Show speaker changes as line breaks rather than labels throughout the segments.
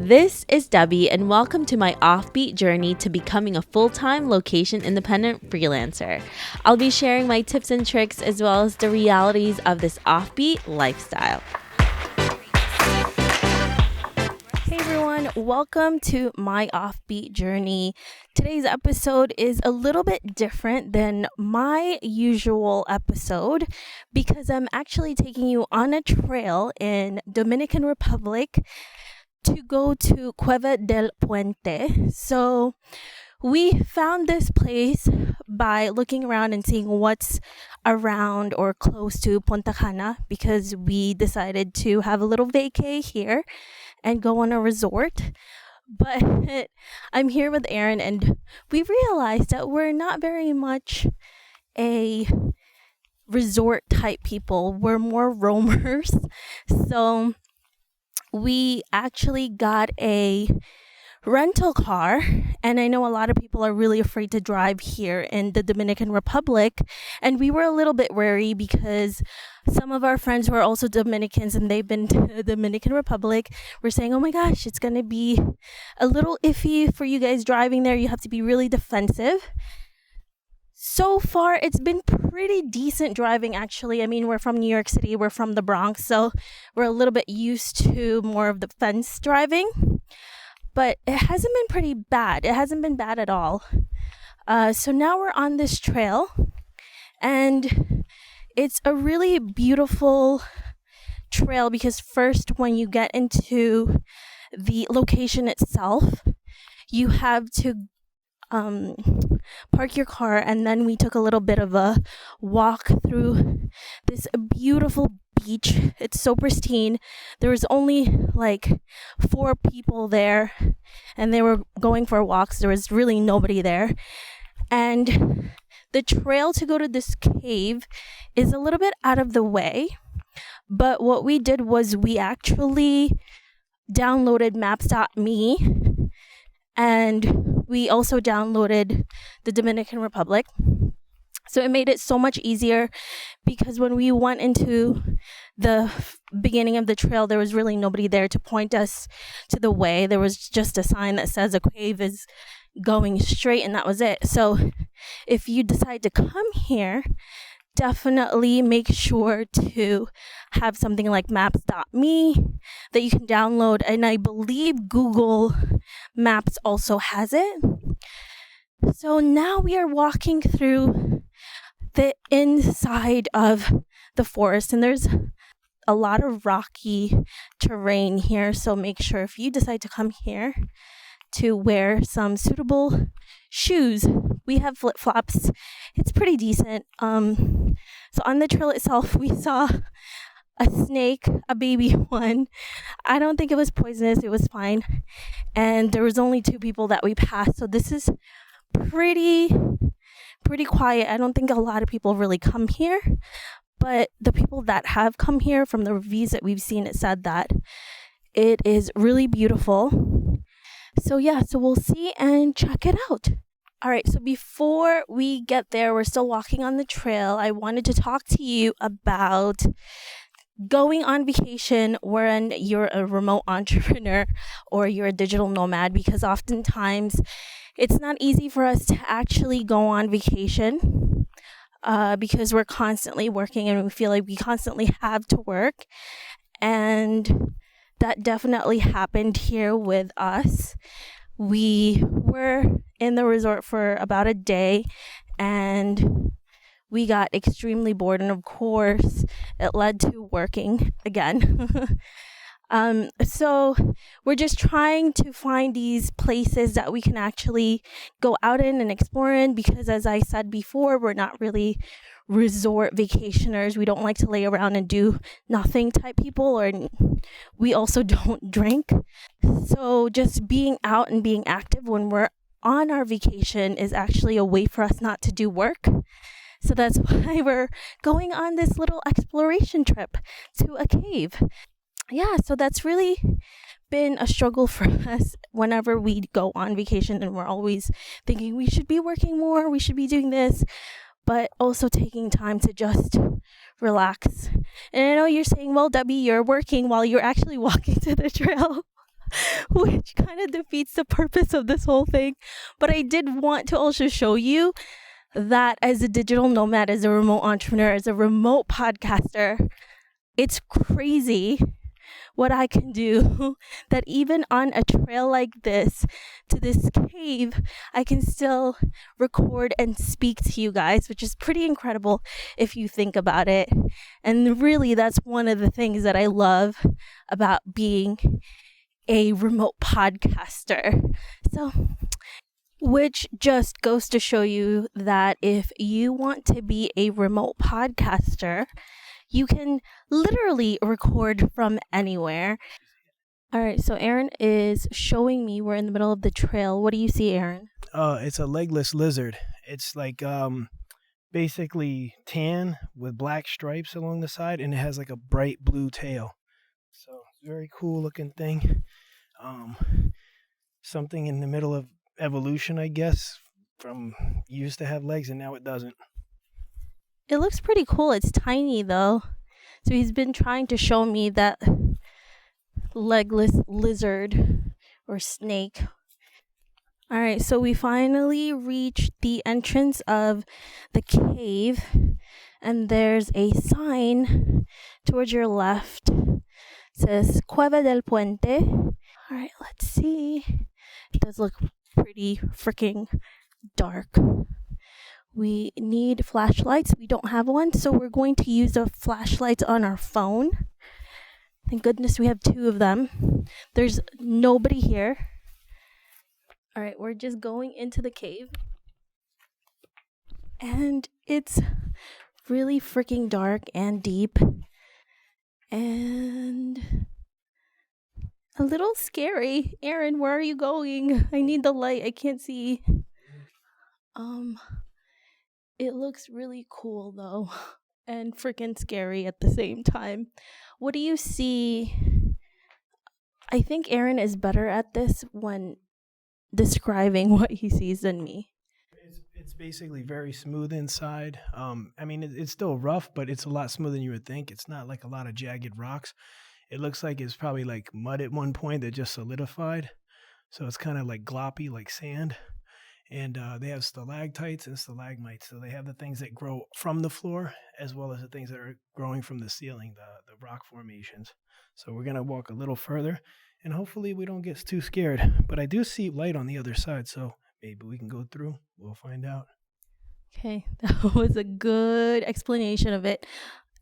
This is Debbie, and welcome to my offbeat journey to becoming a full-time location-independent freelancer. I'll be sharing my tips and tricks as well as the realities of this offbeat lifestyle. Hey everyone, welcome to my offbeat journey. Today's episode is a little bit different than my usual episode because I'm actually taking you on a trail in Dominican Republic to go to Cueva del Puente. So we found this place by looking around and seeing what's around or close to Punta Cana because we decided to have a little vacay here and go on a resort. But I'm here with Aaron and we realized that we're not very much a resort type people. We're more roamers. So we actually got a rental car, and I know a lot of people are really afraid to drive here in the Dominican Republic, and we were a little bit wary because some of our friends who are also Dominicans and they've been to the Dominican Republic were saying, oh my gosh, it's going to be a little iffy for you guys driving there. You have to be really defensive. So far, it's been pretty decent driving, actually. I mean, we're from New York City, we're from the Bronx, so we're a little bit used to more of the fence driving. But it hasn't been pretty bad. It hasn't been bad at all. So now we're on this trail, and it's a really beautiful trail because first, when you get into the location itself, you have to park your car, and then we took a little bit of a walk through this beautiful beach. It's so pristine. There was only like 4 people there and they were going for walks. There was really nobody there, and the trail to go to this cave is a little bit out of the way, but what we did was we actually downloaded maps.me, and we also downloaded the Dominican Republic. So it made it so much easier because when we went into the beginning of the trail, there was really nobody there to point us to the way. There was just a sign that says a cave is going straight, and that was it. So if you decide to come here, definitely make sure to have something like maps.me that you can download, and I believe Google Maps also has it. So now we are walking through the inside of the forest, and there's a lot of rocky terrain here, so make sure if you decide to come here to wear some suitable shoes. We have flip-flops. It's pretty decent. So on the trail itself, we saw a snake, a baby one. I don't think it was poisonous. It was fine. And there was only 2 people that we passed. So this is pretty quiet. I don't think a lot of people really come here. But the people that have come here, from the reviews that we've seen, it said that it is really beautiful. So yeah, so we'll see and check it out. All right, so before we get there, we're still walking on the trail. I wanted to talk to you about going on vacation when you're a remote entrepreneur or you're a digital nomad, because oftentimes it's not easy for us to actually go on vacation because we're constantly working and we feel like we constantly have to work. And that definitely happened here with us. We were in the resort for about a day and we got extremely bored, and of course it led to working again. So we're just trying to find these places that we can actually go out in and explore in, because as I said before, we're not really resort vacationers. We don't like to lay around and do nothing type people, or we also don't drink. So just being out and being active when we're on our vacation is actually a way for us not to do work. So that's why we're going on this little exploration trip to a cave. Yeah, so that's really been a struggle for us whenever we go on vacation, and we're always thinking we should be working more, we should be doing this, but also taking time to just relax. And I know you're saying, well, Debbie, you're working while you're actually walking to the trail. which kind of defeats the purpose of this whole thing. But I did want to also show you that as a digital nomad, as a remote entrepreneur, as a remote podcaster, it's crazy what I can do, that even on a trail like this to this cave, I can still record and speak to you guys, which is pretty incredible if you think about it. And really, that's one of the things that I love about being a remote podcaster. So, which just goes to show you that if you want to be a remote podcaster, you can literally record from anywhere. All right, so Aaron is showing me we're in the middle of the trail. What do you see, Aaron?
It's a legless lizard. It's like basically tan with black stripes along the side, and it has like a bright blue tail. So very cool looking thing. Something in the middle of evolution, I guess, from used to have legs and now it doesn't.
It looks pretty cool. It's tiny though. So he's been trying to show me that legless lizard or snake. All right, so we finally reached the entrance of the cave, and there's a sign towards your left. It says Cueva del Puente. All right, let's see. It does look pretty freaking dark. We need flashlights. We don't have one, so we're going to use the flashlights on our phone. Thank goodness we have 2 of them. There's nobody here. All right, we're just going into the cave. And it's really freaking dark and deep. And a little scary. Aaron, where are you going? I need the light. I can't see. It looks really cool though, and freaking scary at the same time. What do you see? I think Aaron is better at this when describing what he sees than me.
It's basically very smooth inside. I mean, it's still rough, but it's a lot smoother than you would think. It's not like a lot of jagged rocks. It looks like it's probably like mud at one point that just solidified. So it's kind of like gloppy, like sand. And they have stalactites and stalagmites. So they have the things that grow from the floor as well as the things that are growing from the ceiling, the rock formations. So we're going to walk a little further and hopefully we don't get too scared. But I do see light on the other side, so maybe we can go through. We'll find out.
Okay, that was a good explanation of it.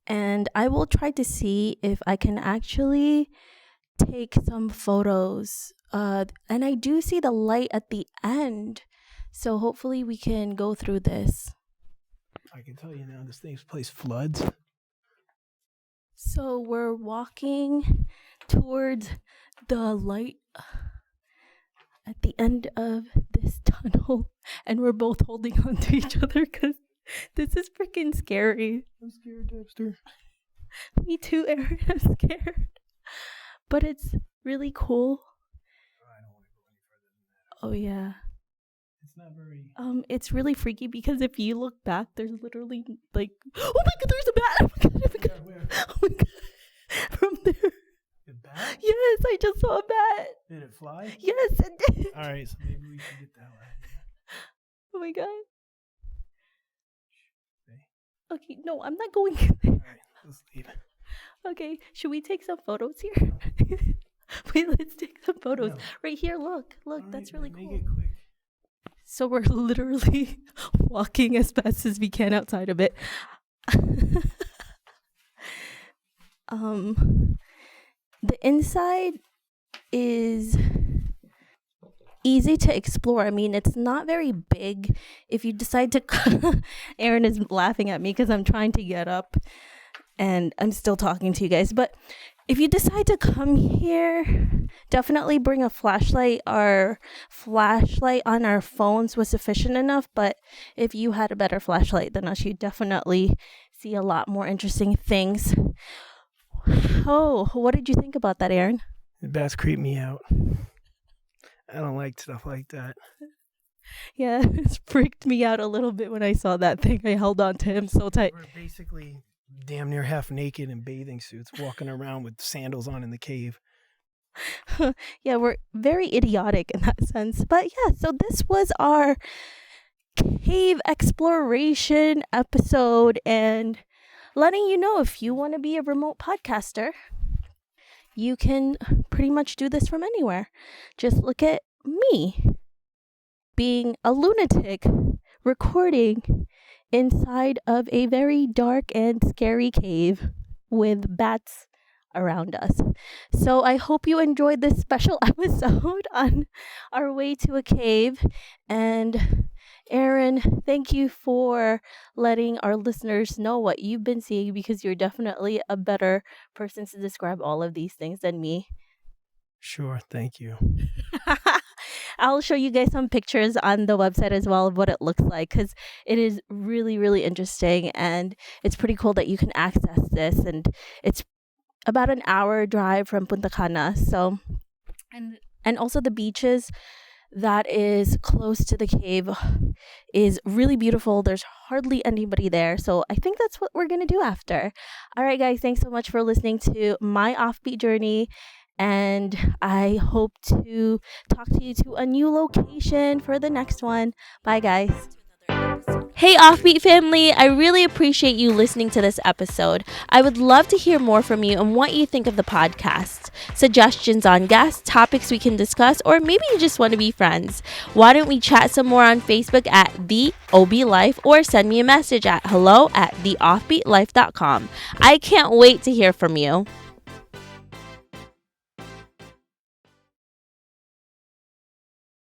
And I will try to see if I can actually take some photos. And I do see the light at the end. So hopefully we can go through this.
I can tell you now, this place floods.
So we're walking towards the light at the end of this tunnel. And we're both holding on to each other because this is freaking scary.
I'm scared, Dexter.
Me too, Aaron. I'm scared. But it's really cool.
I don't want to go any further than that.
Oh, yeah.
It's not very...
It's really freaky because if you look back, there's literally like, oh my god, there's a bat! Oh my god, oh my god.
Where?
Oh my god. From there.
A bat?
Yes, I just saw a bat.
Did it fly?
Yes, it did.
All right, so maybe we can get the hell out of here.
Oh my god.
Okay.
Okay, no, I'm not going in there.
All right, let's leave.
Okay, should we take some photos here? Wait, let's take some photos.
No.
Right here, look,
All
that's
right,
really
make
cool.
it quick.
So we're literally walking as fast as we can outside of it. The inside is easy to explore. I mean, it's not very big. If you decide to, Aaron is laughing at me because I'm trying to get up and I'm still talking to you guys. But if you decide to come here, definitely bring a flashlight. Our flashlight on our phones was sufficient enough, but if you had a better flashlight than us, you'd definitely see a lot more interesting things. Oh, what did you think about that, Aaron?
The bats creep me out. I don't like stuff like that.
Yeah, it freaked me out a little bit when I saw that thing. I held on to him so tight.
We're basically damn near half naked in bathing suits, walking around with sandals on in the cave.
Yeah, we're very idiotic in that sense. But yeah, so this was our cave exploration episode, and letting you know, if you want to be a remote podcaster, you can pretty much do this from anywhere. Just look at me being a lunatic recording inside of a very dark and scary cave with bats around us. So I hope you enjoyed this special episode on our way to a cave. And Aaron, thank you for letting our listeners know what you've been seeing, because you're definitely a better person to describe all of these things than me.
Sure, thank you.
I'll show you guys some pictures on the website as well of what it looks like, because it is really, really interesting, and it's pretty cool that you can access this. And it's about an hour drive from Punta Cana. So, and also the beaches that is close to the cave is really beautiful. There's hardly anybody there. So I think that's what we're going to do after. All right, guys, thanks so much for listening to My Offbeat Journey. And I hope to talk to you to a new location for the next one. Bye, guys. Hey, Offbeat family, I really appreciate you listening to this episode. I would love to hear more from you and what you think of the podcast. Suggestions on guests, topics we can discuss, or maybe you just want to be friends. Why don't we chat some more on Facebook at The OB Life, or send me a message at hello@theoffbeatlife.com. I can't wait to hear from you.